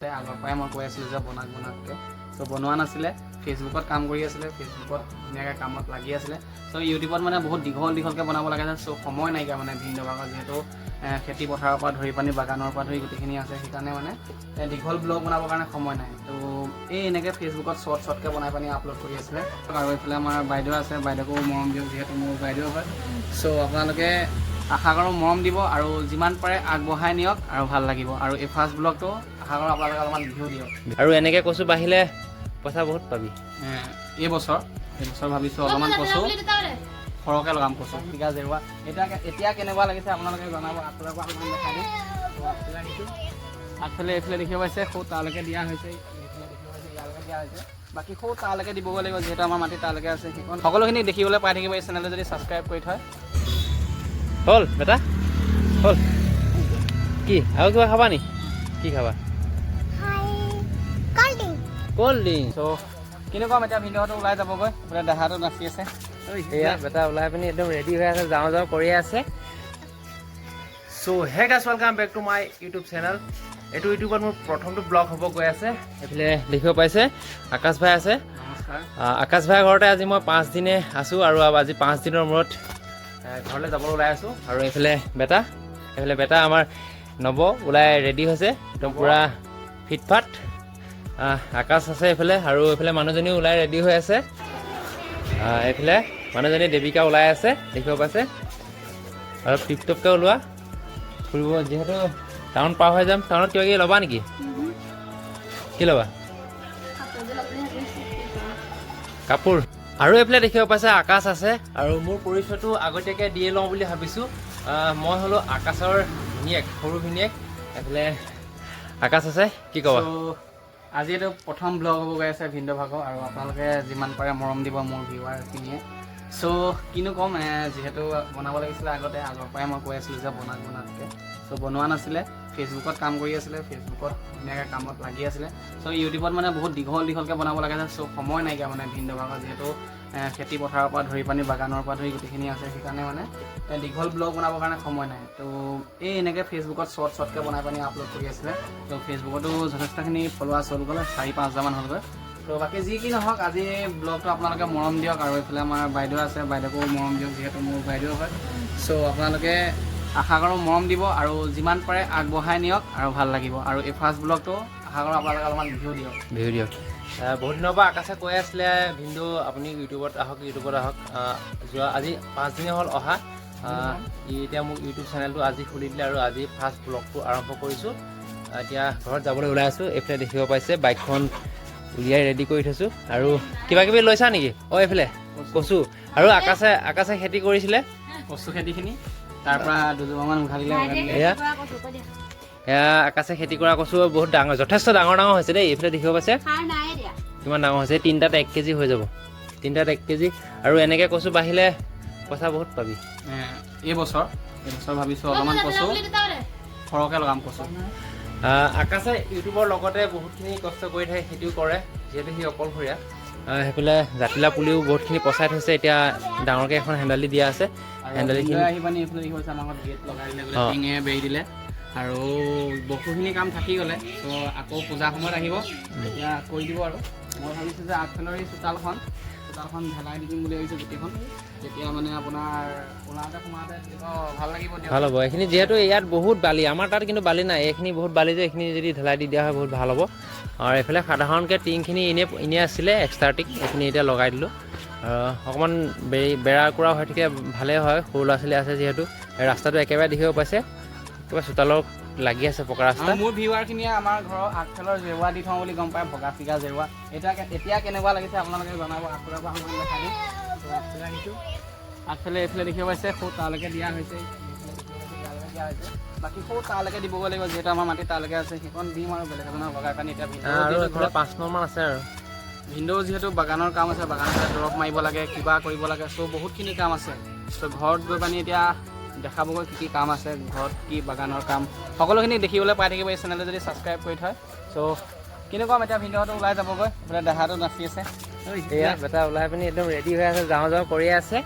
আগৰ পৰাই মই কৈ আছিলোঁ যে বনাওঁকৈ চ' বনোৱা নাছিলে ফেচবুকত কাম কৰি আছিলে ফেচবুকত ধুনীয়াকৈ কামত লাগি আছিলে চ' ইউটিউবত মানে বহুত দীঘলকৈ বনাব লাগে চ' সময় নাইকিয়া মানে ভিন্ন ভাগত যিহেতু খেতি পথাৰৰ পৰা ধৰি পানী বাগানৰ পৰা ধৰি গোটেইখিনি আছে সেইকাৰণে মানে দীঘল ব্লগ বনাবৰ কাৰণে সময় নাই ত' এই এনেকৈ ফেচবুকত শ্বৰ্টকৈ বনাই পানি আপলোড কৰি আছিলে আৰু এইফালে আমাৰ বাইদেউ আছে বাইদেউকো মৰম দিওঁ যিহেতু মোৰ বাইদেউ হয় চ' আপোনালোকে আশা কৰোঁ মৰম দিব আৰু যিমান পাৰে আগবঢ়াই নিয়ক আৰু ভাল লাগিব আৰু এই ফাৰ্ষ্ট ব্লগটো আশা কৰোঁ আপোনালোকে অলপমান ভিউ দিয়ক আৰু এনেকৈ কচু বাঢ়িলে পইচা বহুত পাবি এইবছৰ ভাবিছোঁ অলপমান কচু সৰহকৈ লগাম কচু পিকা জেৰুৱা এতিয়া কেনেকুৱা লাগিছে আপোনালোকে জনাব আগফালৰ পৰা অলপমান দেখাই দিম আগফালে এইফালে দেখিব পাইছে সৌ তালৈকে দিয়া হৈছে ইয়ালৈকে দিয়া হৈছে বাকী সৌ তালৈকে দিবগৈ লাগিব যিহেতু আমাৰ মাটি তালৈকে আছে সেইখন সকলোখিনি দেখিবলৈ পাই থাকিব এই চেনেলটো যদি ছাবস্ক্ৰাইব কৰি থয় হ'ল বেটা হ'ল কি আৰু কিবা খাবা নি কি খাবা কল্ড ড্ৰিংক চ' কেনেকুৱা এতিয়া ভিডিঅ'টো ওলাই যাবগৈ বোলে দেহাটো নাচি আছে এয়া বেটা ওলাই পিনি একদম ৰেডি হৈ আছে যাওঁ কৰিয়ে আছে so' hey guys welcome back to my YouTube channel এইটো ইউটিউবত মোৰ প্ৰথমটো ব্লগ হ'ব গৈ আছে এইফালে দেখিব পাইছে আকাশ ভাই আছে নমস্কাৰ আকাশ ভাইৰ ঘৰতে আজি মই 5 দিনে আছোঁ আৰু আজি 5 দিনৰ মূৰত ঘৰলৈ যাবলৈ ওলাই আছোঁ আৰু এইফালে বেটা আমাৰ নৱ ওলাই ৰেডি হৈছে একদম পূৰা ফিটফাট আকাশ আছে এইফালে আৰু এইফালে মানুহজনীও ওলাই ৰেডি হৈ আছে এইফালে মানুহজনী দেৱিকা ওলাই আছে দেখিব পাইছে আৰু টিপটপকৈ ওলোৱা ফুৰিব যিহেতু টাউন পাৰ হৈ যাম টাউনত কিবা কিবি ল'বা নেকি কি ল'বা কাপোৰ আৰু এইফালে দেখিব পাইছে আকাশ আছে আৰু মোৰ পৰিচয়টো আগতীয়াকৈ দিয়ে লওঁ বুলি ভাবিছোঁ মই হ'লোঁ আকাশৰ ভিনিয়েক সৰু ভিনিয়েক এইফালে আকাশ আছে কি ক'বা আজি এইটো প্ৰথম ব্লগ হ'ব গৈ আছে ভিন্ন ভাগৰ আৰু আপোনালোকে যিমান পাৰে মৰম দিব মোৰ ভিউৱাৰখিনিয়ে চ' কিনো ক'ম যিহেতু বনাব লাগিছিলে আগৰ পৰাই মই কৈ আছিলোঁ যে বনাওঁকৈ চ' বনোৱা নাছিলে ফেচবুকত কাম কৰি আছিলে ফেচবুকত ধুনীয়াকৈ কামত লাগি আছিলে চ' ইউটিউবত মানে বহুত দীঘলকৈ বনাব লাগে চ' সময় নাইকিয়া মানে ভিন্ন ভাগৰ যিহেতু খেতি পথাৰৰ পৰা ধৰি পানী বাগানৰ পৰা ধৰি গোটেইখিনি আছে সেইকাৰণে মানে দীঘল ব্লগ বনাবৰ কাৰণে সময় নাই ত' এই এনেকৈ ফেচবুকত শ্বৰ্টকৈ বনাই পানি আপলোড কৰি আছিলে ত' ফেচবুকতো যথেষ্টখিনি ফলোৱাৰ্ছ হ'ল গ'লে 4-5 হাজাৰমান হ'লগৈ ত' বাকী যি কি নহওক আজি ব্লগটো আপোনালোকে মৰম দিয়ক আৰু এইফালে আমাৰ বাইদেউ আছে বাইদেউকো মৰম দিয়ক যিহেতু মোৰ বাইদেউ হয় চ' আপোনালোকে আশা কৰোঁ মৰম দিব আৰু যিমান পাৰে আগবঢ়াই নিয়ক আৰু ভাল লাগিব আৰু এই ফাৰ্ষ্ট ব্লগটো আশা কৰোঁ আপোনালোকে অলপমান ভিউ দিয়ক বহুত দিনৰ পৰা আকাশে কৈ আছিলে ভিনদেউ আপুনি ইউটিউবত আহক যোৱা আজি 5 দিনে হ'ল অহা এতিয়া মোক ইউটিউব চেনেলটো আজি খুলি দিলে আৰু আজি ফাৰ্ষ্ট ব্লগটো আৰম্ভ কৰিছোঁ এতিয়া ঘৰত যাবলৈ ওলাই আছোঁ এইফালে দেখিব পাইছে বাইকখন উলিয়াই ৰেডি কৰি থৈছোঁ আৰু কিবা কিবি লৈছা নেকি এইফালে কচু আৰু আকাশে খেতি কৰিছিলে কচু খেতিখিনি তাৰপৰা দুজোপামান উঘালিলে এয়া আকাশে খেতি কৰা কচু বহুত ডাঙৰ যথেষ্ট ডাঙৰ হৈছে দেই এইফালে দেখিব পাইছে কিমান ডাঙৰ হৈছে 3টাত 1 কেজি হৈ যাব 3টাত 1 কেজি আৰু এনেকৈ কচু বাঢ়িলে পইচা বহুত পাবি এইবছৰ ভাবিছোঁ অলপমান কচু সৰহকৈ লগাম কচু আকাশে ইউটিউবৰ লগতে বহুতখিনি কষ্ট কৰি থাকে খেতিও কৰে যিহেতু সি অকলশৰীয়া সেইফালে জাতিলা পুলিও বহুতখিনি পচাই থৈছে এতিয়া ডাঙৰকৈ এখন হেণ্ডালি দিয়া আছে হেণ্ডালিখিনি আহি পানি এইফালে কি হৈছে আমাৰ ঘৰত গেট লগাই দিলে টিঙে বেৰি দিলে আৰু বহুখিনি কাম থাকি গ'লে ত' আকৌ পূজাৰ সময়ত আহিব এতিয়া কৰি দিব আৰু মই ভাবিছোঁ যে আগফালৰ এই চোতালখন ঢেলাই দি দিম বুলি ভাবিছোঁ গোটেইখন তেতিয়া মানে আপোনাৰ সোমাওঁতে ভাল হ'ব এইখিনি যিহেতু ইয়াত বহুত বালি আমাৰ তাত কিন্তু বালি নাই এইখিনি বহুত বালি যে এইখিনি যদি ঢেলাই দি দিয়া হয় বহুত ভাল হ'ব আৰু এইফালে সাধাৰণকৈ টিংখিনি এনেই আছিলে এক্সট্ৰা টিং এইখিনি এতিয়া লগাই দিলোঁ অকণমান বেৰা কুৰা হৈ থাকে ভালেই হয় সৰু ল'ৰা ছোৱালী আছে যিহেতু ৰাস্তাটো একেবাৰে দেখিব পাইছে কিবা চোতালত লাগি আছে পকা ৰাস্তা মোৰ ভিউৱাৰখিনিয়ে আমাৰ ঘৰৰ আগফালৰ জেৰুৱা দি থওঁ বুলি গম পায় ভগা চিগা জেৰুৱা এতিয়া কেনেকুৱা লাগিছে আপোনালোকে জনাব আগফালৰ পৰা অকণমান দেখাই দিম আগফালে এইফালে দেখিব পাইছে সৌ তালৈকে দিয়া হৈছে বাকী সৌ তালৈকে দিবগৈ লাগিব যিহেতু আমাৰ মাটি তালৈকে আছে সেইখন দিম আৰু বেলেগ এজনৰ লগাই পানি এতিয়া আৰু ঘৰত 5 নম্বৰমান আছে আৰু ভিনদেউ যিহেতু বাগানৰ কাম আছে বাগানত দৰৱ মাৰিব লাগে কিবা কৰিব লাগে চ' বহুতখিনি কাম আছে চ' ঘৰত গৈ পানি এতিয়া দেখাবগৈ কি কাম আছে ঘৰত কি বাগানৰ কাম সকলোখিনি দেখিবলৈ পাই থাকিব এই চেনেলটো যদি ছাবস্ক্ৰাইব কৰি থয় চ' কেনেকুৱা এতিয়া ভিডিঅ'টো ওলাই যাবগৈ বোলে দেহাটো নাচি আছে এয়া বেটা ওলাই পিনি একদম ৰেডি হৈ আছে যাওঁ কৰিয়ে আছে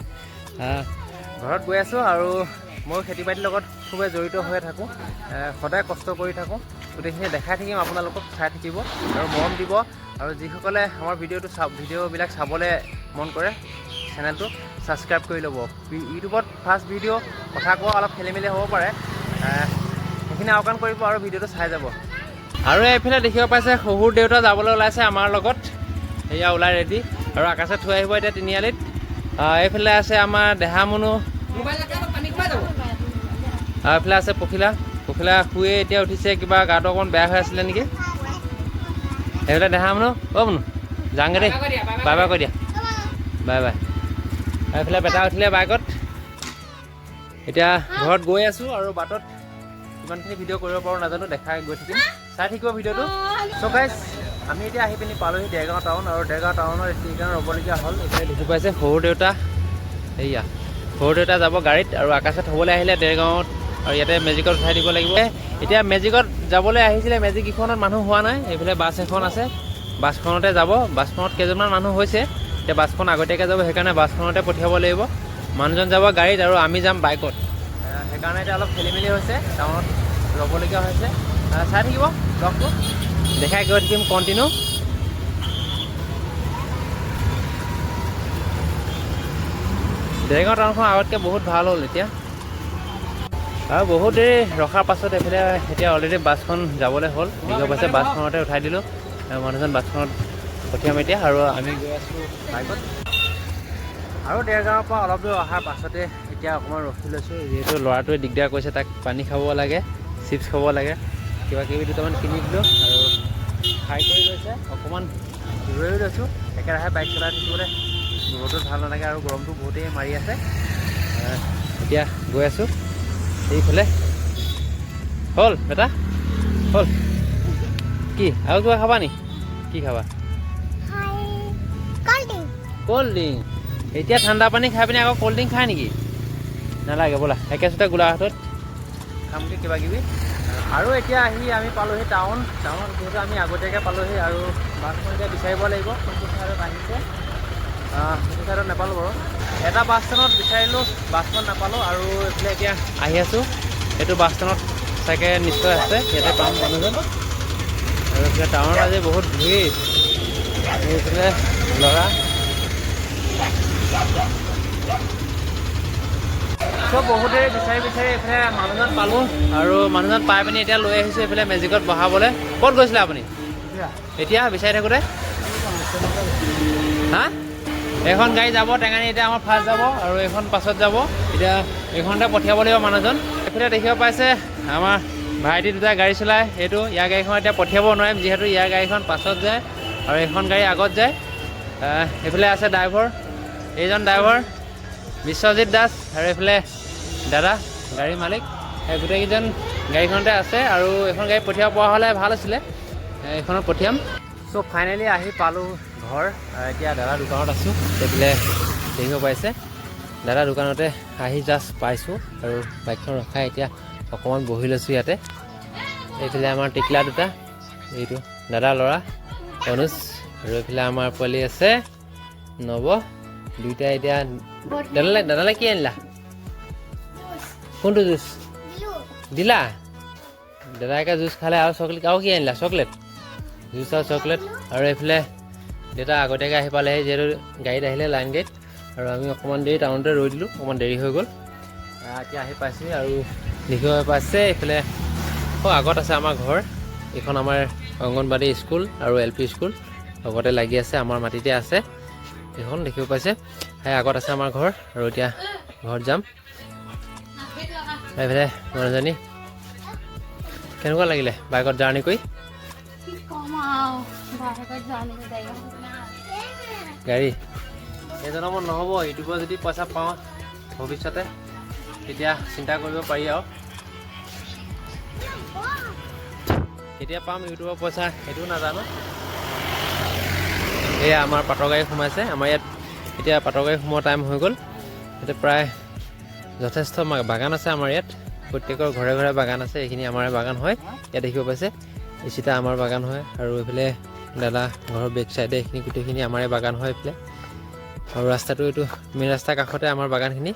ঘৰত গৈ আছোঁ আৰু মই খেতি বাতিৰ লগত খুবেই জড়িত হৈ থাকোঁ সদায় কষ্ট কৰি থাকোঁ গোটেইখিনি দেখাই থাকিম, আপোনালোকক চাই থাকিব আৰু মৰম দিব। আৰু যিসকলে আমাৰ ভিডিঅ'বিলাক চাবলৈ মন কৰে চেনেলটো ছাবস্ক্ৰাইব কৰি ল'ব। ইউটিউবত ফাৰ্ষ্ট ভিডিঅ' কথা কোৱা অলপ খেলি মেলি হ'ব পাৰে, সেইখিনি আওকাণ কৰিব আৰু ভিডিঅ'টো চাই যাব। আৰু এইফালে দেখিব পাইছে শহুৰ দেউতা যাবলৈ ওলাইছে আমাৰ লগত, সেয়া ওলাই ৰেডি। আৰু আকাশে থৈ আহিব এতিয়া তিনিআলিত। এইফালে আছে আমাৰ দেহামুনু, আৰু এইফালে আছে পখিলা শুয়ে এতিয়া উঠিছে, কিবা গাটো অকণমান বেয়া হৈ আছিলে নেকি। এইফালে দেহামুনু, মুনু যাওঁগৈ দেই, বাই বাই কৈ দিয়া, বাই বাই। এইফালে বেটা উঠিলে বাইকত। এতিয়া ঘৰত গৈ আছোঁ আৰু বাটত কিমানখিনি ভিডিঅ' কৰিব পাৰোঁ নাজানো, দেখাই গৈ থাকিম, চাই থাকিব ভিডিঅ'টো। চ' গাইজ আমি এতিয়া আহি পিনি পালোহি দেৰগাঁও টাউন, আৰু দেৰগাঁও টাউনৰ এইকাৰণে ৰ'বলগীয়া হ'ল। এইফালে দেখি পাইছে সৰু দেউতা, এইয়া সৰু দেউতা যাব গাড়ীত, আৰু আকাশে থ'বলৈ আহিলে দেৰগাঁৱত, আৰু ইয়াতে মেজিকত উঠাই দিব লাগিব। এতিয়া মেজিকত যাবলৈ আহিছিলে, মেজিক ইখনত মানুহ হোৱা নাই, এইফালে বাছ এখন আছে, বাছখনতে যাব। বাছখনত কেইজনমান মানুহ হৈছে, এতিয়া বাছখন আগতীয়াকৈ যাব, সেইকাৰণে বাছখনতে পঠিয়াব লাগিব। মানুহজন যাব গাড়ীত আৰু আমি যাম বাইকত, সেইকাৰণে এতিয়া অলপ খেলি মেলি হৈছে, টাউনত ৰ'বলগীয়া হৈছে। চাই থাকিব ব্লগটো, দেখাই গৈ থাকিম কণ্টিনিউ। দেৰগাঁও টাউনখন আগতকৈ বহুত ভাল হ'ল এতিয়া, আৰু বহুত দেৰি ৰখাৰ পাছত এইফালে এতিয়া অলৰেডি বাছখন যাবলৈ হ'ল। দেখিব পাইছে বাছখনতে উঠাই দিলোঁ, মানুহজন বাছখনত পঠিয়াম এতিয়া, আৰু আমি গৈ আছোঁ বাইকত। আৰু দেৰগাঁৱৰ পৰা অলপ দূৰ অহাৰ পাছতে এতিয়া অকণমান ৰখি লৈছোঁ, যিহেতু ল'ৰাটোৱে দিগদাৰ কৰিছে, তাক পানী খাব লাগে, চিপছ খাব লাগে, কিবা কিবি দুটামান কিনি দিলোঁ, আৰু খাই কৰি লৈছে। অকণমান ৰৈ লৈছোঁ, একেৰাহে বাইক চলাই থাকিবলৈ ৰ'দত ভাল নালাগে, আৰু গৰমটো বহুতেই মাৰি আছে। এতিয়া গৈ আছোঁ এইফালে। হ'ল বেটা, হ'ল কি আৰু কিবা খাবা নি? কি খাবা? Cold drink. এতিয়া ঠাণ্ডা পানী খাই পিনি আকৌ ক'ল্ড ড্ৰিংক খায় নেকি? নালাগে, ব'লা একেচোতে গোলাঘাটত খামগৈ কিবা কিবি। আৰু এতিয়া আহি আমি পালোঁহি টাউনত, যিহেতু আমি আগতীয়াকৈ পালোঁহি, আৰু বাছখন এতিয়া বিচাৰিব লাগিব কোনটো ছাইডত আহিছে। সেইটো ছাইডত নাপালোঁ বাৰু, এটা বাছ ষ্টেণ্ডত বিচাৰিলোঁ, বাছখন নাপালোঁ, আৰু এইফালে এতিয়া আহি আছোঁ, এইটো বাছ ষ্টেণ্ডত চাগে নিশ্চয় আছে, ইয়াতে পাম মানুহজন। আৰু এইফালে টাউনত আজি বহুত ভিৰ, এইফালে ল'ৰা চব বহুত দেৰি বিচাৰি এইফালে মানুহজন পালোঁ, আৰু মানুহজন পাই পিনি এতিয়া লৈ আহিছোঁ এইফালে মেজিকত বহাবলৈ। ক'ত গৈছিলে আপুনি এতিয়া বিচাৰি থাকোঁতে? হা, এইখন গাড়ী যাব টেঙানী, এতিয়া আমাৰ ফাৰ্ষ্ট যাব, আৰু এইখন পাছত যাব। এতিয়া এইখনতে পঠিয়াব লাগিব মানুহজন। এইফালে দেখিব পাইছে আমাৰ ভাইটি দুটা গাড়ী চলায়, এইটো ইয়াৰ গাড়ীখন এতিয়া পঠিয়াব নোৱাৰিম, যিহেতু ইয়াৰ গাড়ীখন পাছত যায় আৰু এইখন গাড়ী আগত যায়। এইফালে আছে ড্ৰাইভাৰ, এইজন ড্ৰাইভাৰ বিশ্বজিৎ দাস, আৰু এইফালে দাদা গাড়ীৰ মালিক, গোটেইকেইজন গাড়ীখনতে আছে। আৰু এইখন গাড়ী পঠিয়াব পৰা হ'লে ভাল আছিলে, এইখনত পঠিয়াম। চ' ফাইনেলি আহি পালোঁ ঘৰ। এতিয়া দাদা দোকানত আছোঁ, এইফালে দেখিব পাইছে দাদা দোকানতে আহি জাষ্ট পাইছোঁ, আৰু বাইকখন ৰখাই এতিয়া অকণমান বহি লৈছোঁ ইয়াতে। এইফালে আমাৰ টিকলা দুটা, এইটো দাদা ল'ৰা অনুজ, আৰু এইফালে আমাৰ পোৱালি আছে নৱ, দুইটা এতিয়া দাদালে কি আনিলা? কোনটো জুচ দিলা? দাদাকে জুচ খালে, আৰু চকলেট, আৰু কি আনিলা? চকলেট, জুচ আৰু চকলেট। আৰু এইফালে দেউতা আগতীয়াকৈ আহি পালেহি, যিহেতু গাড়ীত আহিলে লাইন গাড়ীত, আৰু আমি অকণমান দেৰি টাউনতে ৰৈ দিলোঁ, অকণমান দেৰি হৈ গ'ল। এতিয়া আহি পাইছোঁ, আৰু দেখিব পাইছে এইফালে আগত আছে আমাৰ ঘৰ, এইখন আমাৰ অংগনবাদী স্কুল আৰু LP স্কুল লগতে লাগি আছে, আমাৰ মাটিতে আছে এইখন, দেখিব পাইছে। সেই আগত আছে আমাৰ ঘৰ, আৰু এতিয়া ঘৰত যাম। এইফালে মানুহজনী, কেনেকুৱা লাগিলে বাইকত জাৰ্ণি কৰি? গাড়ী এইজনৰ মত নহ'ব, ইউটিউবৰ যদি পইচা পাওঁ ভৱিষ্যতে তেতিয়া চিন্তা কৰিব পাৰি, আৰু কেতিয়া পাম ইউটিউবৰ পইচা সেইটোও নাজানো। এয়া আমাৰ পাটৰ গাড়ী সোমাইছে, আমাৰ ইয়াত এতিয়া পাটৰ গাড়ী সোমোৱা টাইম হৈ গ'ল। এতিয়া প্ৰায় যথেষ্ট বাগান আছে আমাৰ ইয়াত, প্ৰত্যেকৰ ঘৰে ঘৰে বাগান আছে, এইখিনি আমাৰ বাগান হয়। ইয়াত দেখিব পাইছে এইচিতা আমাৰ বাগান হয়, আৰু এইফালে দাদা ঘৰৰ বেক চাইডে এইখিনি গোটেইখিনি আমাৰে বাগান হয় এইফালে, আৰু ৰাস্তাটো এইটো মেইন ৰাস্তাৰ কাষতে আমাৰ বাগানখিনি।